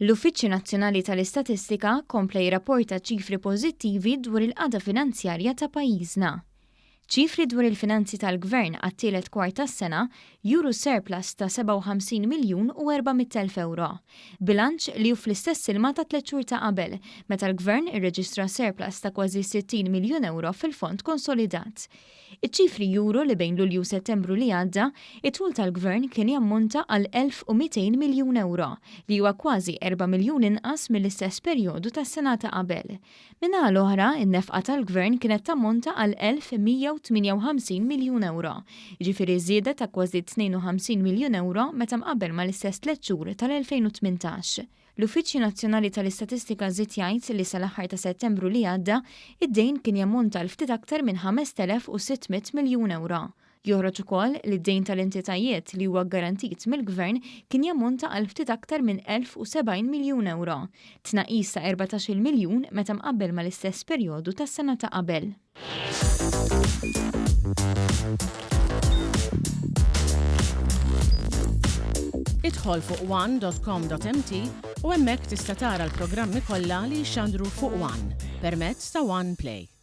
L-Uffiċċju Nazzjonali tal-Istatistika kompla jirrapporta ċifri pożittivi dwar il-qagħda finanzjarja ta' pajjiżna. ċifri dwar il-finanzi tal-Gvern għat-tielet kwart tas-sena juru surplus ta' 57 miljun u 400,000 euro. Bilanċ li hu fl-istess ilma ta' 3 xhur ta' qabel, meta l-Gvern irreġistra surplus ta' kważi 60 miljun euro fil-fond konsolidat. Iċ-ċifri juru li bejn Lulju u Settembru li għadda, id-dħul tal-Gvern kien jammonta għal 1200 miljun euro, li huwa kważi 4 miljun inqas mill-istess perjodu tas-sena ta' qabel. Minnaħa l-oħra, in-nefqa tal-Gvern kienet tammonta għal 1158 miljun euro, ġifieri żieda ta' kważi 52 miljun euro meta mqabbel mal-istess 3 xhur tal-2018. L-Uffiċċju Nazzjonali tal-Istatistika żied jgħid li sal-aħħar ta' Settembru li għadda, id-dejn kien jammonta l ftit aktar minn 5600 miljun euro. Joħroġ ukoll li d-dejn tal-entitajiet li huwa garantit mill-Gvern kien jammonta għal ftit aktar minn 1070 miljun euro, tnaqqis ta' 14 miljun meta mqabbel mal-istess perjodu tas-sena ta' qabel. Idħol fuq one.com.mt u hemmhekk tista' tara l-programmi kollha li jxandru fuq One permezz ta' One Play.